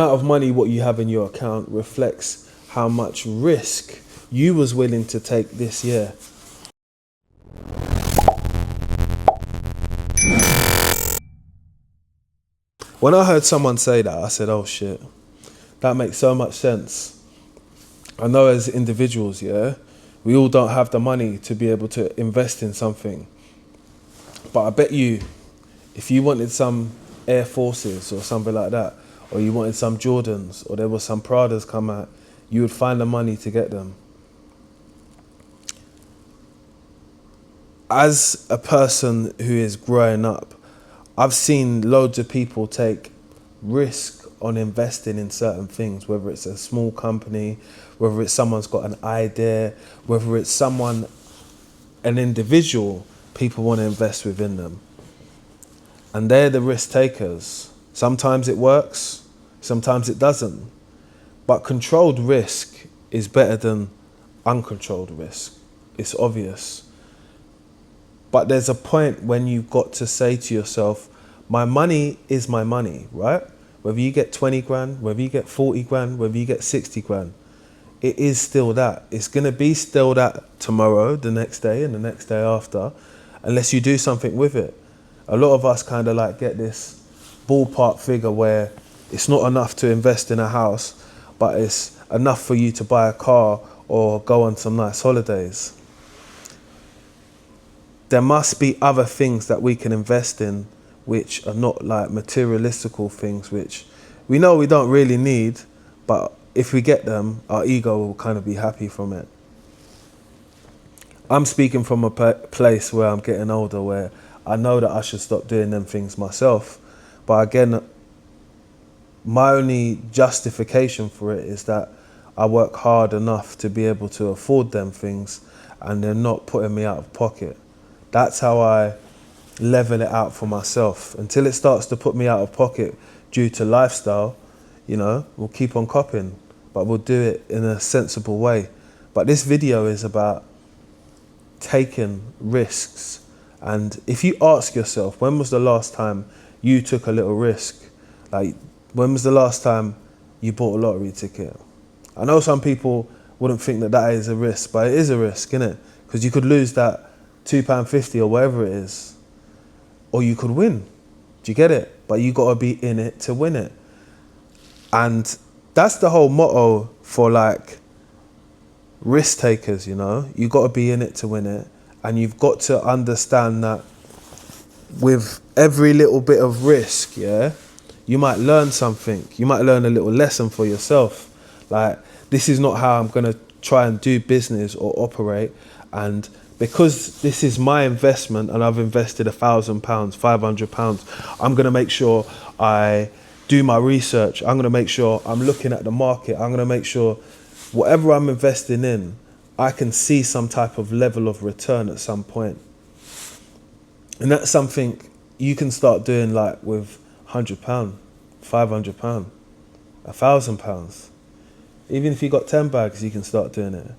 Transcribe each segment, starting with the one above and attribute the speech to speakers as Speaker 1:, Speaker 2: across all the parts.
Speaker 1: amount of money what you have in your account reflects how much risk you was willing to take this year. When I heard someone say that, I said, oh shit, that makes so much sense. I know as individuals, yeah, we all don't have the money to be able to invest in something. But I bet you, if you wanted some Air Forces or something like that, or you wanted some Jordans, or there was some Pradas come out, you would find the money to get them. As a person who is growing up, I've seen loads of people take risk on investing in certain things, whether it's a small company, whether it's someone's got an idea, whether it's someone, an individual, people want to invest within them. And they're the risk takers. Sometimes it works, sometimes it doesn't. But controlled risk is better than uncontrolled risk. It's obvious. But there's a point when you've got to say to yourself, my money is my money, right? Whether you get 20 grand, whether you get 40 grand, whether you get 60 grand, it is still that. It's going to be still that tomorrow, the next day, and the next day after, unless you do something with it. A lot of us kind of like get this ballpark figure where it's not enough to invest in a house, but it's enough for you to buy a car or go on some nice holidays. There must be other things that we can invest in which are not like materialistical things, which we know we don't really need, but if we get them, our ego will kind of be happy from it. I'm speaking from a place where I'm getting older, where I know that I should stop doing them things myself. But again, my only justification for it is that I work hard enough to be able to afford them things, and they're not putting me out of pocket. That's how I level it out for myself. Until it starts to put me out of pocket due to lifestyle, you know, we'll keep on copying, but we'll do it in a sensible way. But this video is about taking risks. And if you ask yourself, when was the last time you took a little risk? Like, when was the last time you bought a lottery ticket? I know some people wouldn't think that that is a risk, but it is a risk, isn't it? Because you could lose that £2.50 or whatever it is, or you could win. Do you get it? But you got to be in it to win it. And that's the whole motto for like risk takers, you know? You got to be in it to win it. And you've got to understand that with every little bit of risk, yeah, you might learn something. You might learn a little lesson for yourself. Like, this is not how I'm going to try and do business or operate. And because this is my investment and I've invested £1,000, £500, I'm going to make sure I do my research. I'm going to make sure I'm looking at the market. I'm going to make sure whatever I'm investing in, I can see some type of level of return at some point. And that's something you can start doing like with £100, £500, £1,000. Even if you got 10 bags, you can start doing it.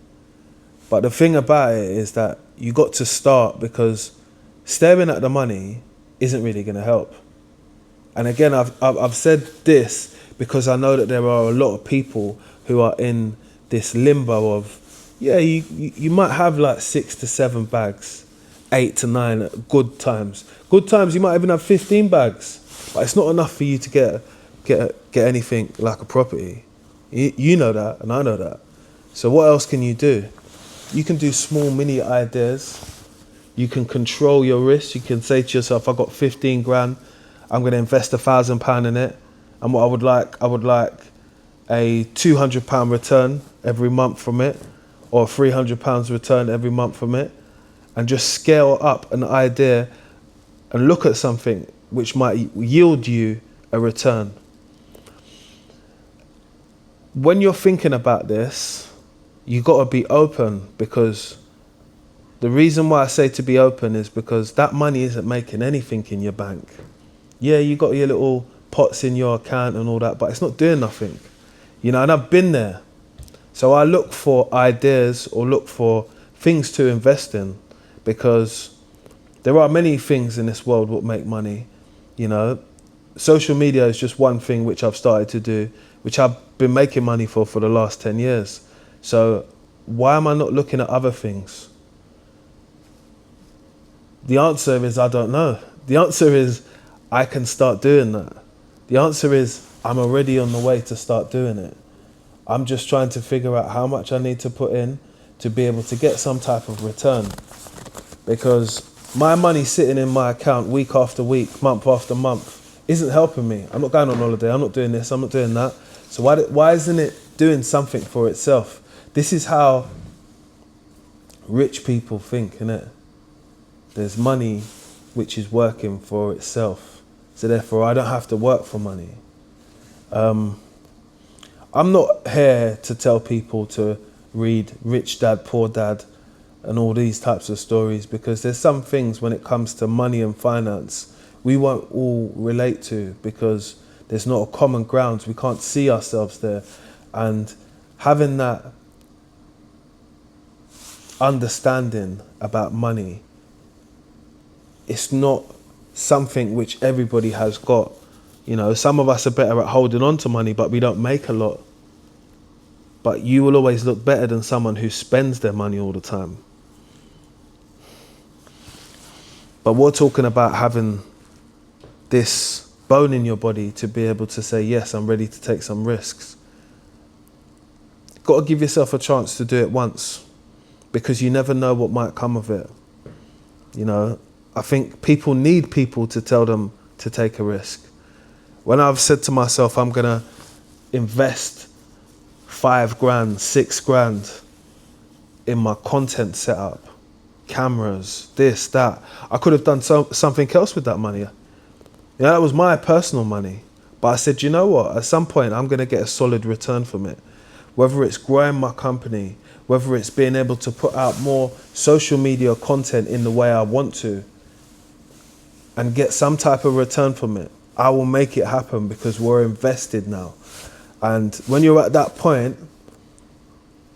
Speaker 1: But the thing about it is that you got to start, because staring at the money isn't really going to help. And again, I've said this because I know that there are a lot of people who are in this limbo of, yeah, you might have like 6 to 7 bags, 8 to 9 at good times. Good times, you might even have 15 bags, but it's not enough for you to get anything like a property. You know that, and I know that. So what else can you do? You can do small mini ideas. You can control your risk. You can say to yourself, I got 15 grand. I'm going to invest £1,000 in it. And what I would like a £200 return every month from it, or £300 return every month from it, and just scale up an idea and look at something which might yield you a return. When you're thinking about this, you got to be open, because the reason why I say to be open is because that money isn't making anything in your bank. Yeah, you got your little pots in your account and all that, but it's not doing nothing. You know, and I've been there. So I look for ideas or look for things to invest in, because there are many things in this world that make money. You know, social media is just one thing which I've started to do, which I've been making money for the last 10 years. So why am I not looking at other things? The answer is I don't know. The answer is I can start doing that. The answer is I'm already on the way to start doing it. I'm just trying to figure out how much I need to put in to be able to get some type of return. Because my money sitting in my account week after week, month after month, isn't helping me. I'm not going on holiday, I'm not doing this, I'm not doing that. So why isn't it doing something for itself? This is how rich people think, innit? There's money which is working for itself. So therefore I don't have to work for money. I'm not here to tell people to read Rich Dad, Poor Dad and all these types of stories, because there's some things when it comes to money and finance we won't all relate to, because there's not a common ground. We can't see ourselves there. And having that understanding about money, it's not something which everybody has got. You know, some of us are better at holding on to money, but we don't make a lot. But you will always look better than someone who spends their money all the time. But we're talking about having this bone in your body to be able to say, yes, I'm ready to take some risks. Got to give yourself a chance to do it once, because you never know what might come of it. You know, I think people need people to tell them to take a risk. When I've said to myself, I'm going to invest 5 grand, 6 grand in my content setup, cameras, this, that, I could have done something else with that money. You know, that was my personal money. But I said, you know what? At some point, I'm going to get a solid return from it. Whether it's growing my company, whether it's being able to put out more social media content in the way I want to and get some type of return from it, I will make it happen, because we're invested now. And when you're at that point,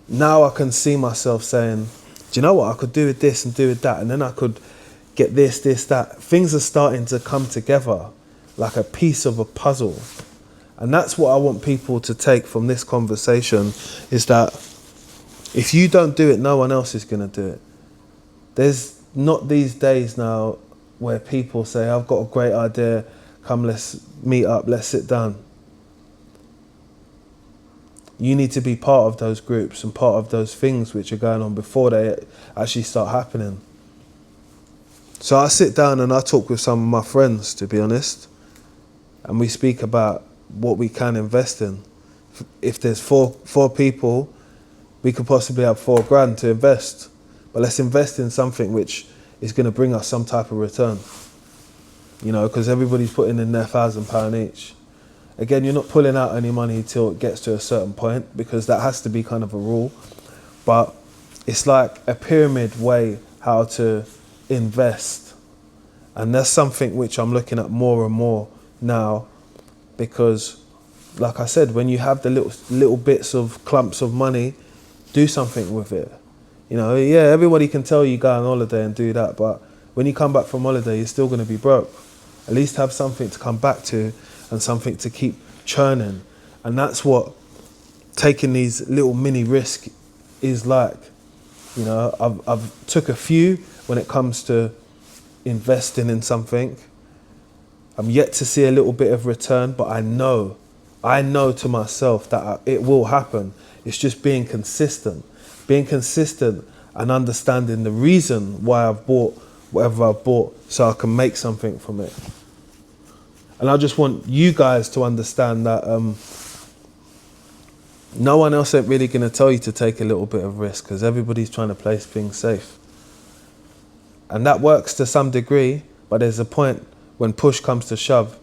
Speaker 1: now I can see myself saying, do you know what? I could do with this and do with that. And then I could get this, that. Things are starting to come together like a piece of a puzzle. And that's what I want people to take from this conversation, is that if you don't do it, no one else is going to do it. There's not these days now where people say, I've got a great idea, come, let's meet up, let's sit down. You need to be part of those groups and part of those things which are going on before they actually start happening. So I sit down and I talk with some of my friends, to be honest, and we speak about what we can invest in. If there's four people, we could possibly have 4 grand to invest. But let's invest in something which is going to bring us some type of return. You know, because everybody's putting in their £1,000 each. Again, you're not pulling out any money till it gets to a certain point, because that has to be kind of a rule. But it's like a pyramid way how to invest. And that's something which I'm looking at more and more now, because like I said, when you have the little bits of clumps of money, do something with it. You know, yeah, everybody can tell you go on holiday and do that, but when you come back from holiday, you're still going to be broke. At least have something to come back to and something to keep churning. And that's what taking these little mini risks is like. You know, I've took a few when it comes to investing in something. I'm yet to see a little bit of return, but I know to myself that it will happen. It's just being consistent and understanding the reason why I've bought whatever I've bought, so I can make something from it. And I just want you guys to understand that no one else ain't really going to tell you to take a little bit of risk, because everybody's trying to play things safe. And that works to some degree, but there's a point when push comes to shove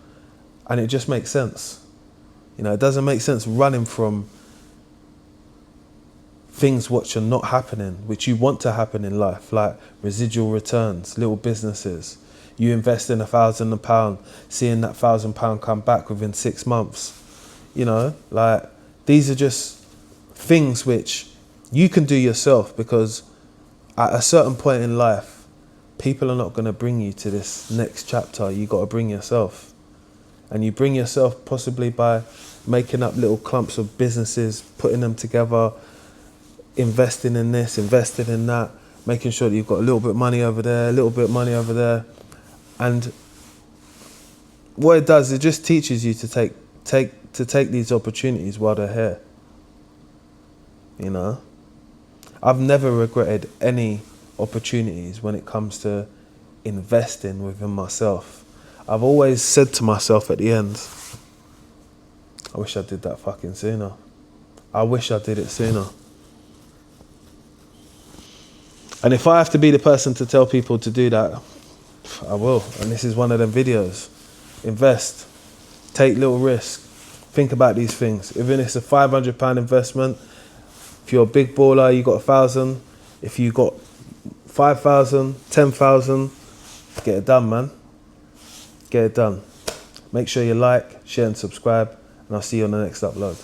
Speaker 1: and it just makes sense. You know, it doesn't make sense running from things which are not happening, which you want to happen in life, like residual returns, little businesses. You invest in £1,000, seeing that £1,000 come back within 6 months. You know, like these are just things which you can do yourself, because at a certain point in life, people are not going to bring you to this next chapter. You got to bring yourself. And you bring yourself possibly by making up little clumps of businesses, putting them together, investing in this, investing in that, making sure that you've got a little bit of money over there, a little bit of money over there. And what it does, it just teaches you to take these opportunities while they're here. You know? I've never regretted any opportunities when it comes to investing within myself. I've always said to myself at the end, I wish I did that fucking sooner. I wish I did it sooner. And if I have to be the person to tell people to do that, I will. And this is one of them videos. Invest. Take little risk. Think about these things. Even if it's a £500 investment, if you're a big baller, you got 1,000. If you got 5,000, 10,000, get it done, man. Get it done. Make sure you like, share and subscribe, and I'll see you on the next upload.